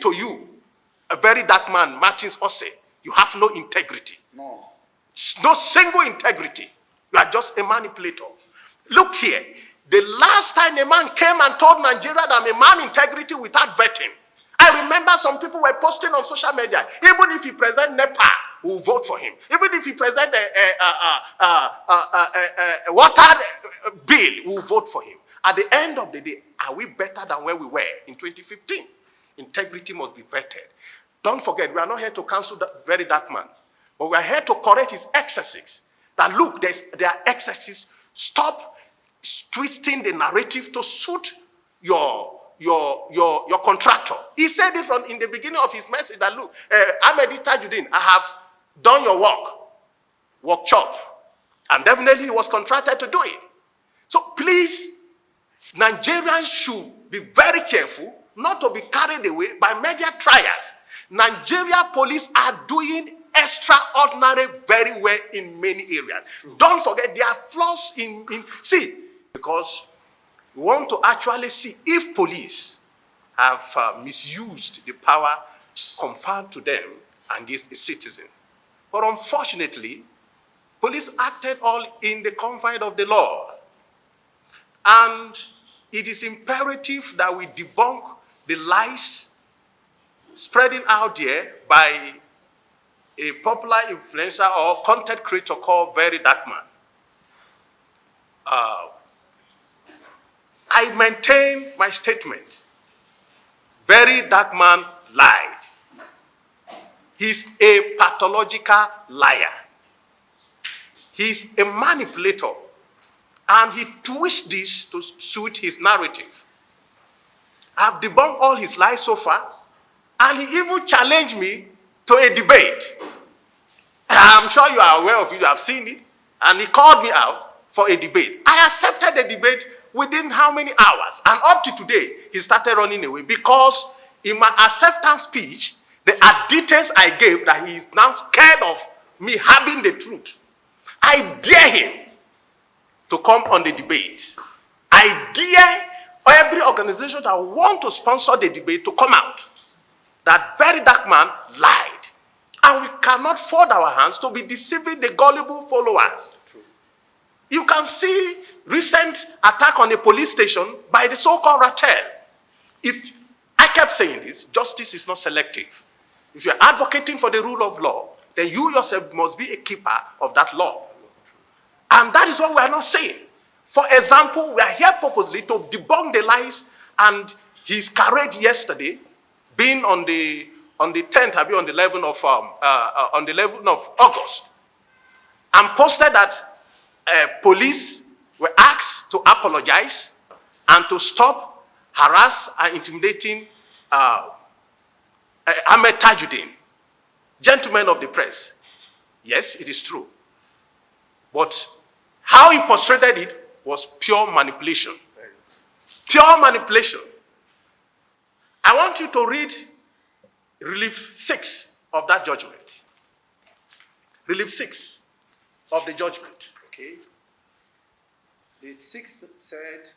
to you, a very dark man, Martins Ose, you have no integrity. No. No single integrity. You are just a manipulator. Look here. The last time a man came and told Nigeria that I'm a man integrity without vetting, I remember some people were posting on social media, even if he present NEPA, we'll vote for him. Even if he present a water bill, we'll vote for him. At the end of the day, are we better than where we were in 2015? Integrity must be vetted. Don't forget, we are not here to cancel the Verydarkman, but we are here to correct his excesses. That look, there are excesses. Stop twisting the narrative to suit your contractor. He said it in the beginning of his message that look, Ahmed Tajuddin, I have done your workshop, and definitely he was contracted to do it. So please, Nigerians should be very careful not to be carried away by media trials. Nigeria police are doing extraordinary very well in many areas. True. Don't forget there are flaws see, because we want to actually see if police have misused the power conferred to them against a citizen. But unfortunately, police acted all in the confines of the law. And it is imperative that we debunk the lies spreading out there by a popular influencer or content creator called Verydarkman. I maintain my statement. Verydarkman lied. He's a pathological liar. He's a manipulator. And he twists this to suit his narrative. I've debunked all his lies so far, and he even challenged me to a debate. I'm sure you are aware of it, you have seen it, and he called me out for a debate. I accepted the debate within how many hours? And up to today, he started running away because in my acceptance speech, there are details I gave that he is now scared of me having the truth. I dare him to come on the debate. I dare every organization that want to sponsor the debate to come out. That Verydarkman lied. And we cannot fold our hands to be deceiving the gullible followers. True. You can see recent attack on a police station by the so-called Ratel. If I kept saying this, justice is not selective. If you're advocating for the rule of law, then you yourself must be a keeper of that law. And that is what we are not saying. For example, we are here purposely to debunk the lies, and his parade yesterday, being on the 10th, I mean on the 11th of August, and posted that police were asked to apologize and to stop harass and intimidating Ahmed Tajuddin, gentlemen of the press. Yes, it is true. But how he portrayed it was pure manipulation. Pure manipulation. I want you to read Relief 6 of that judgment. Relief 6 of the judgment. Okay. The sixth said,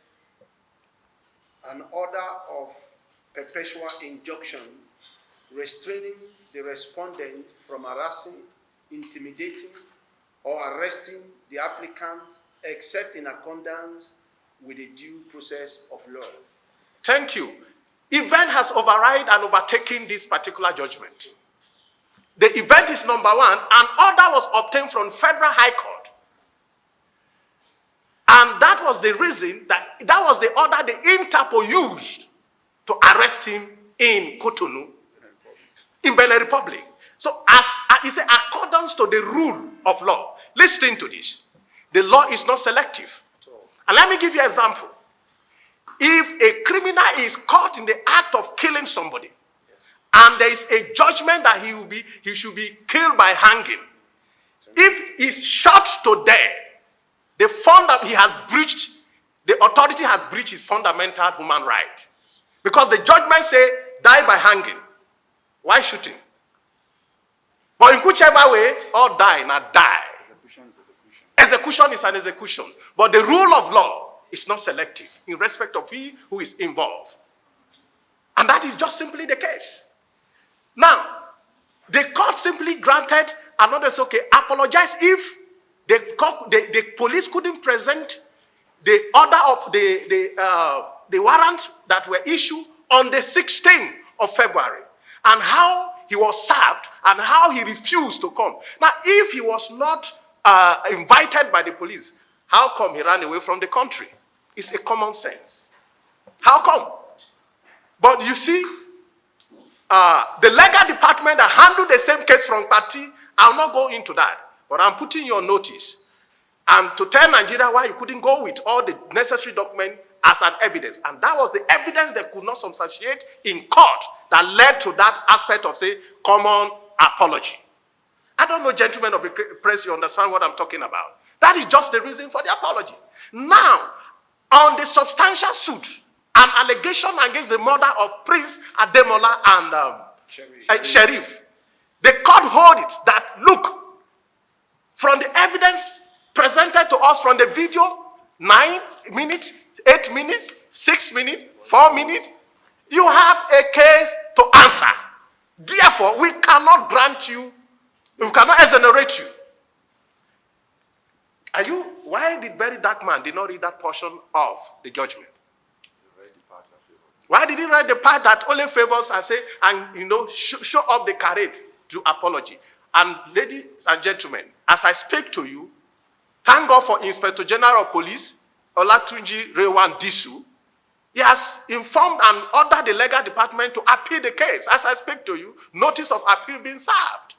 an order of perpetual injunction restraining the respondent from harassing, intimidating, or arresting the applicant except in accordance with the due process of law. Thank you. Event has overridden and overtaken this particular judgment. The event is number one. An order was obtained from Federal High Court. And that was the reason, that was the order the Interpol used to arrest him in Cotonou, in Benin Republic. So it's in accordance to the rule of law. Listen to this. The law is not selective. And let me give you an example. If a criminal is caught in the act of killing somebody, and there is a judgment that he should be killed by hanging, if he's shot to death, the authority has breached his fundamental human right. Because the judgment say, die by hanging. Why shooting? But in whichever way, all die, not die. Execution is an execution. But the rule of law is not selective in respect of he who is involved. And that is just simply the case. Now, the court simply granted another, okay, apologize if the police couldn't present the order of the warrant that were issued on the 16th of February, and how he was served and how he refused to come. Now, if he was not invited by the police, how come he ran away from the country? It's a common sense. How come? But you see, the legal department that handled the same case from Party, I'll not go into that, but I'm putting you on notice. And to tell Nigeria why you couldn't go with all the necessary documents as an evidence. And that was the evidence they could not substantiate in court that led to that aspect of, say, common apology. I don't know, gentlemen of the press, you understand what I'm talking about. That is just the reason for the apology. Now, on the substantial suit, an allegation against the murder of Prince Ademola and Sheriff, the court hold it that, look, from the evidence presented to us from the video, 9 minutes, 8 minutes, 6 minutes, 4 minutes, you have a case to answer. Therefore, we cannot grant you, we cannot exonerate you. Why did Verydarkman did not read that portion of the judgment? Why did he write the part that only favors and say, and show up the parade to apology? And ladies and gentlemen, as I speak to you, thank God for Inspector General of Police, Olatunji Rewan Disu. He has informed and ordered the legal department to appeal the case. As I speak to you, notice of appeal being served.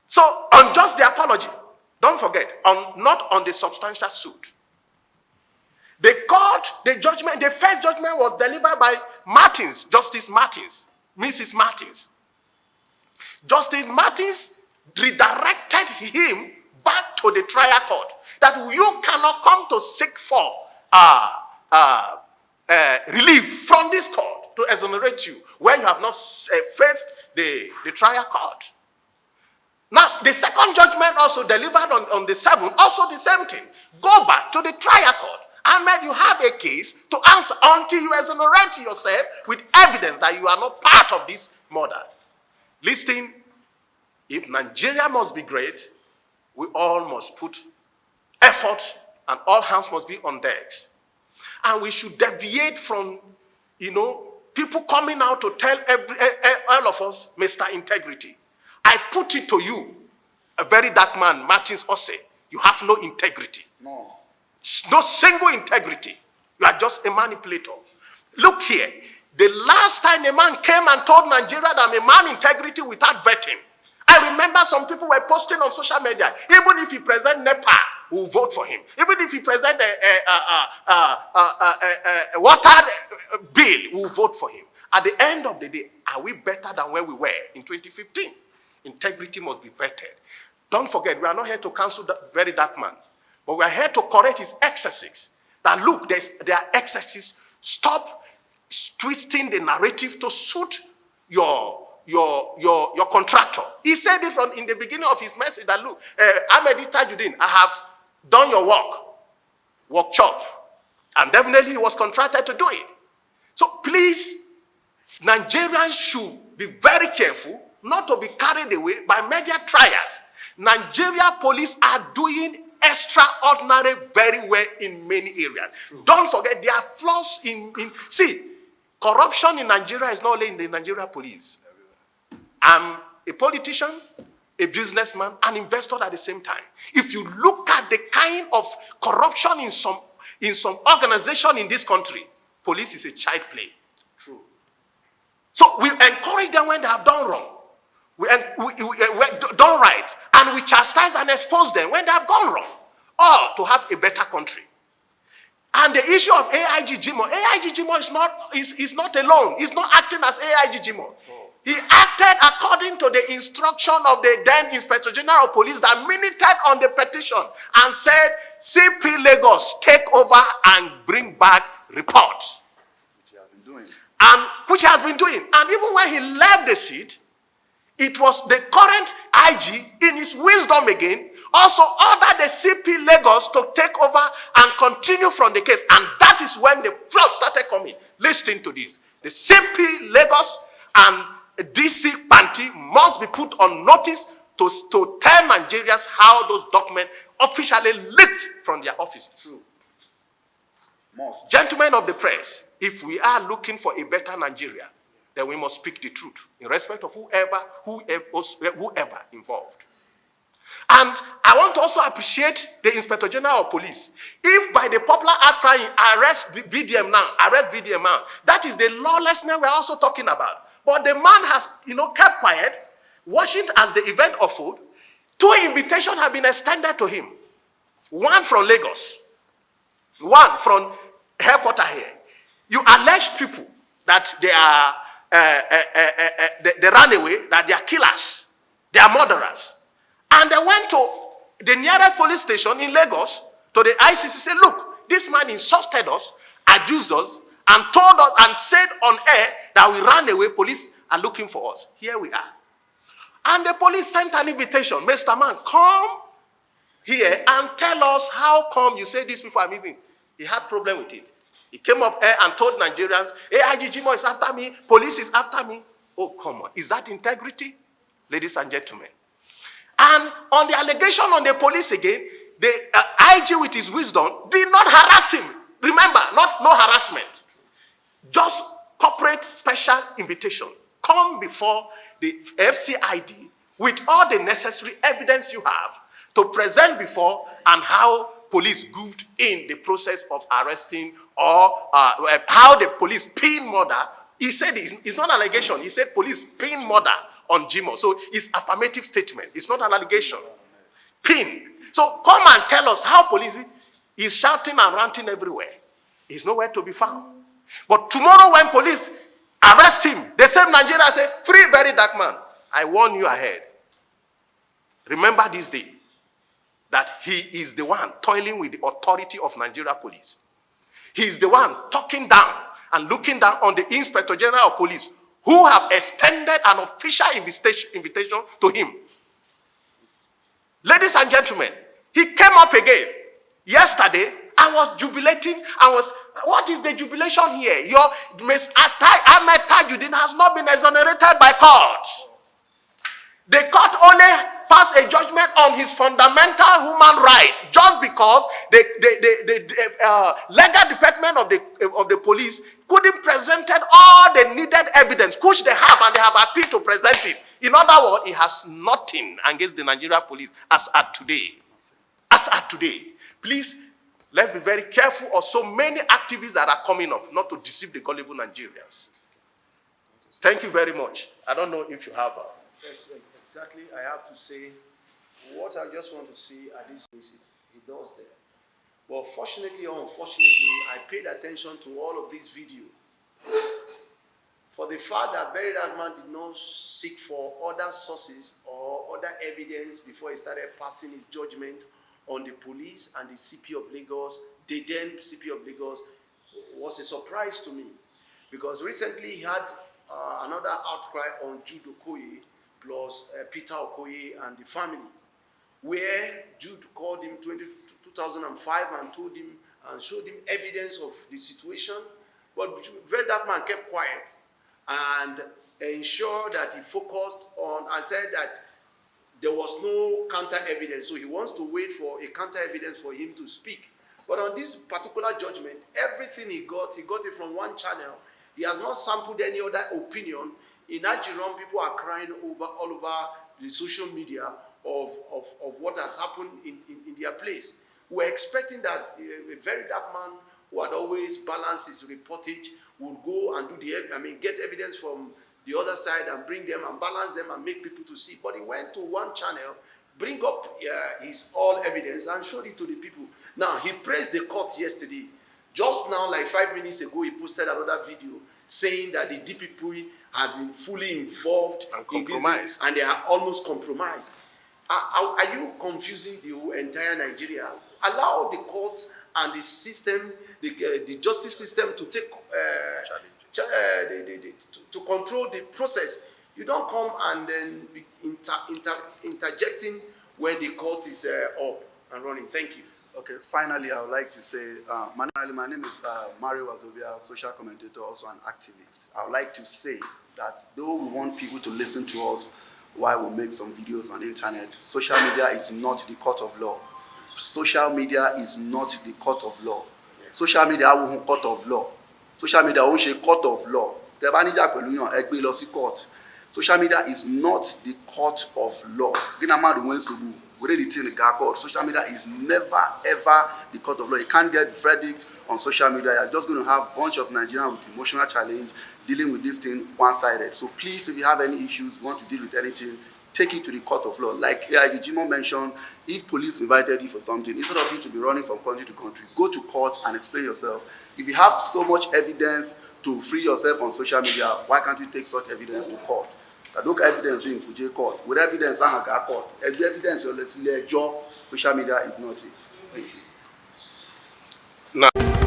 So, on just the apology, don't forget, not on the substantial suit. The court, the judgment, the first judgment was delivered by Martins, Justice Martins, Mrs. Martins. Justice Martins redirected him back to the trial court that you cannot come to seek for relief from this court to exonerate you when you have not faced the trial court. Now, the second judgment also delivered on the 7th, also the same thing. Go back to the trial court. Ahmed, you have a case to answer until you exonerate yourself with evidence that you are not part of this murder. Listen, if Nigeria must be great, we all must put effort and all hands must be on deck. And we should deviate from, people coming out to tell all of us, Mr. Integrity. I put it to you, a very dark man, Martins Ose, you have no integrity. No. No single integrity. You are just a manipulator. Look here. The last time a man came and told Nigeria that I'm a man integrity without vetting, I remember some people were posting on social media, even if he present NEPA, we'll vote for him. Even if he present a water bill, we'll vote for him. At the end of the day, are we better than where we were in 2015? Integrity must be vetted. Don't forget, we are not here to cancel the Verydarkman, but we are here to correct his excesses. That look, there are excesses. Stop twisting the narrative to suit your contractor. He said it in the beginning of his message that look, Ahmed Tajuddin, I have done your work chop. And definitely he was contracted to do it. So please, Nigerians should be very careful not to be carried away by media trials. Nigeria police are doing extraordinary very well in many areas. True. Don't forget, there are flaws see, corruption in Nigeria is not only in the Nigeria police. I'm a politician, a businessman, an investor at the same time. If you look at the kind of corruption in some organization in this country, police is a child play. True. So we encourage them when they have done wrong. We done right, and we chastise and expose them when they have gone wrong, or to have a better country. And the issue of AIG Jimo is not alone. He's not acting as AIG Jimo. He acted according to the instruction of the then Inspector General of Police that minuted on the petition and said, CP Lagos, take over and bring back reports. Which he has been doing. And even when he left the seat, it was the current IG, in his wisdom again, also ordered the CP Lagos to take over and continue from the case. And that is when the flood started coming. Listen to this. The CP Lagos And DC Panty must be put on notice to tell Nigerians how those documents officially leaked from their offices. True. Must. Gentlemen of the press, if we are looking for a better Nigeria, then we must speak the truth in respect of whoever involved. And I want to also appreciate the Inspector General of Police. If by the popular outcry, arrest the VDM now, that is the lawlessness we're also talking about. But the man has, kept quiet, watching as the event unfold. 2 invitations have been extended to him. One from Lagos, one from headquarters here. You alleged people that they are they ran away, that they are killers, they are murderers. And they went to the nearest police station in Lagos, to the ICC, said, look, this man insulted us, abused us, and told us and said on air that we ran away, police are looking for us. Here we are. And the police sent an invitation, Mr. Man, come here and tell us how come you say these people are missing. He had problem with it. He came up here and told Nigerians, hey, IGP is after me, police is after me. Oh, come on. Is that integrity? Ladies and gentlemen. And on the allegation on the police again, the IG with his wisdom did not harass him. Remember, no harassment. Just corporate special invitation. Come before the FCID with all the necessary evidence you have to present before and how police goofed in the process of arresting or how the police pinned murder. He said it's not an allegation. He said police pinned murder on Jimo. So it's affirmative statement. It's not an allegation. Pin. So come and tell us how police is shouting and ranting everywhere. He's nowhere to be found. But tomorrow when police arrest him, the same Nigeria say, free Verydarkman. I warn you ahead. Remember this day that he is the one toiling with the authority of Nigeria police. He is the one talking down and looking down on the Inspector General of Police, who have extended an official invitation to him. Ladies and gentlemen, he came up again yesterday and was jubilating and was, what is the jubilation here? Your Ahmed Tajuddin has not been exonerated by court. The court only passed a judgment on his fundamental human right just because the legal department of the police couldn't present all the needed evidence, which they have, and they have appealed to present it. In other words, he has nothing against the Nigeria police as at today. As at today. Please, let's be very careful of so many activists that are coming up, not to deceive the gullible Nigerians. Thank you very much. I don't know if you have Yes, exactly. I have to say, what I just want to see at this place, he does there. But fortunately or unfortunately, I paid attention to all of this video. For the fact that Verydarkman did not seek for other sources or other evidence before he started passing his judgment on the police and the CP of Lagos, the then CP of Lagos, was a surprise to me. Because recently he had another outcry on Jude Okoye plus Peter Okoye and the family, where Jude called him 2005 and told him and showed him evidence of the situation. But Verydarkman kept quiet and ensured that he focused on and said that there was no counter evidence. So he wants to wait for a counter evidence for him to speak. But on this particular judgment, everything he got it from one channel. He has not sampled any other opinion. In Nigerian, people are crying all over the social media of what has happened in their place. We're expecting that a Verydarkman who had always balanced his reportage would go and get evidence from the other side and bring them and balance them and make people to see. But he went to one channel, bring up his all evidence and showed it to the people. Now, he praised the court yesterday. Just now, like 5 minutes ago, he posted another video saying that the DPP has been fully involved and compromised. And they are almost compromised. Are you confusing the whole entire Nigeria? Allow the court and the system, the justice system to take to control the process. You don't come and then be interjecting when the court is up and running. Thank you. Okay, finally, I would like to say, my name is Mario Wazobia, social commentator, also an activist. I would like to say that though we want people to listen to us while we make some videos on the internet, social media is not the court of law. Social media is not the court of law. Social media won't court of law. Social media won't say court of law. Court. Social media is not the court of law. Social media is never ever the court of law. You can't get verdict on social media. You're just going to have a bunch of Nigerians with emotional challenge dealing with this thing one-sided. So please, if you have any issues, you want to deal with anything, take it to the court of law. Like IGP mentioned, if police invited you for something, instead of you to be running from country to country, go to court and explain yourself. If you have so much evidence to free yourself on social media, why can't you take such evidence to court? Look evidence in Kuje court. With evidence, I have court. Evidence, your job. Social media is not it. Thank you. Now.